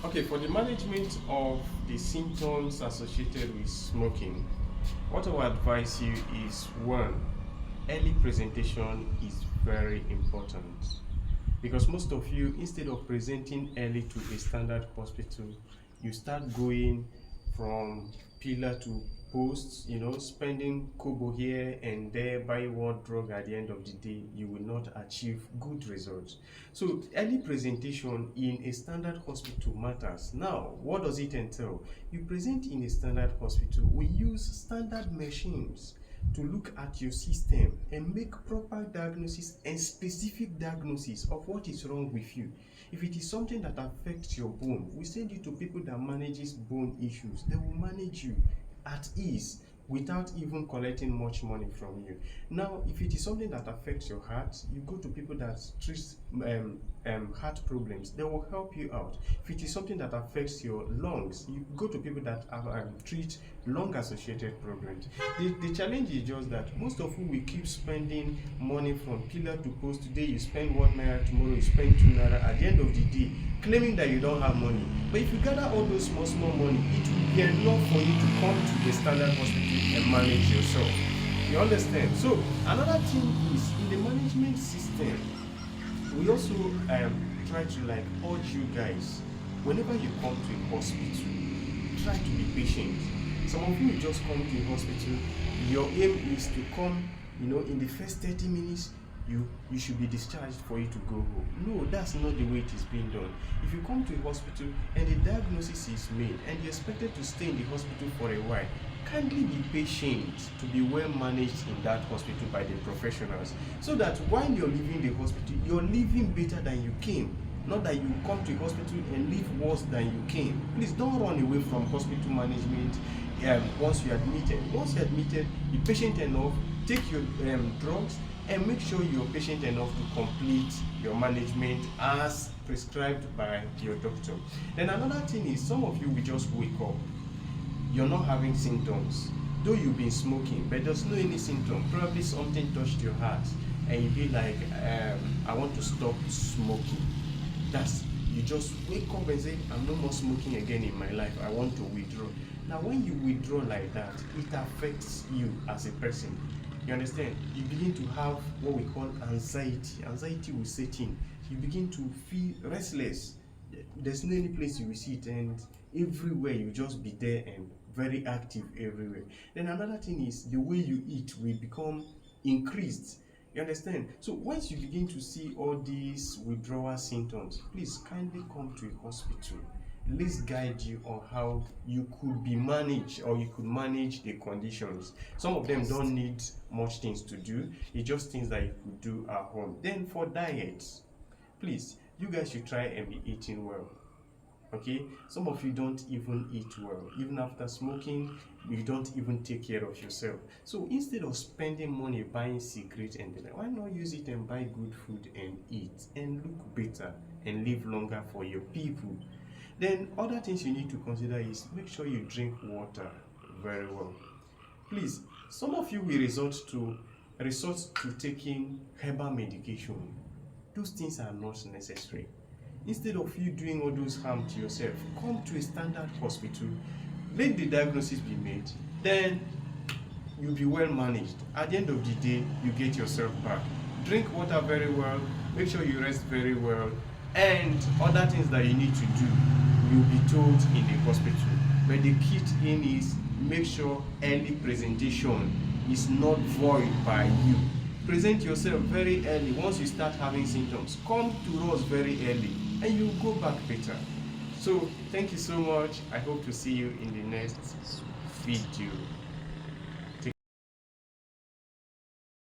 Okay, for the management of the symptoms associated with smoking, what I would advise you is one, early presentation is very important because most of you, instead of presenting early to a standard hospital, you start going from pillar to post, spending kobo here and there, buy one drug. At the end of the day, you will not achieve good results. So early presentation in a standard hospital matters. Now, what does it entail? You present in a standard hospital, we use standard machines to look at your system and make proper diagnosis and specific diagnosis of what is wrong with you. If it is something that affects your bone, we send you to people that manages bone issues. They will manage you at ease without even collecting much money from you. Now, if it is something that affects your heart, you go to people that treat heart problems. They will help you out. If it is something that affects your lungs, you go to people that treat lung associated problems. The challenge is just that most of you will keep spending money from pillar to post. Today you spend 1 naira, tomorrow you spend 2 naira. At the end of the day, claiming that you don't have money. But if you gather all those small money, it will be enough for you to come to the standard hospital and manage yourself. You understand? So another thing is in the management system, we also try to urge you guys, whenever you come to a hospital, try to be patient. Some of you just come to a hospital, your aim is to come, in the first 30 minutes, you should be discharged for you to go home. No, that's not the way it is being done. If you come to a hospital and the diagnosis is made and you're expected to stay in the hospital for a while, kindly be patient to be well managed in that hospital by the professionals, so that while you're leaving the hospital, you're leaving better than you came. Not that you come to a hospital and leave worse than you came. Please don't run away from hospital management. Once you're admitted, be patient enough, take your drugs, and make sure you're patient enough to complete your management as prescribed by your doctor. Then another thing is, some of you will just wake up, you're not having symptoms, though you've been smoking, but there's no any symptom. Probably something touched your heart and you be like, I want to stop smoking. You just wake up and say, I'm no more smoking again in my life, I want to withdraw. Now when you withdraw like that, it affects you as a person. You understand? You begin to have what we call anxiety. Anxiety will set in. You begin to feel restless. There's no any place you will sit, and everywhere you just be there and very active everywhere. Then another thing is the way you eat will become increased. You understand? So once you begin to see all these withdrawal symptoms, please kindly come to a hospital. Let's guide you on how you could be managed, or you could manage the conditions. Some of them don't need much things to do. It's just things that you could do at home. Then for diet, please, you guys should try and be eating well. Okay, some of you don't even eat well. Even after smoking, you don't even take care of yourself. So instead of spending money buying cigarettes and why not use it and buy good food and eat and look better and live longer for your people? Then other things you need to consider is make sure you drink water very well. Please, some of you will resort to taking herbal medication. Those things are not necessary. Instead of you doing all those harm to yourself, come to a standard hospital, let the diagnosis be made, then you'll be well managed. At the end of the day, you get yourself back. Drink water very well, make sure you rest very well, and other things that you need to do, you'll be told in the hospital. But the key thing is, make sure early presentation is not void by you. Present yourself very early. Once you start having symptoms, come to us very early and you go back better. So thank you so much. I hope to see you in the next video.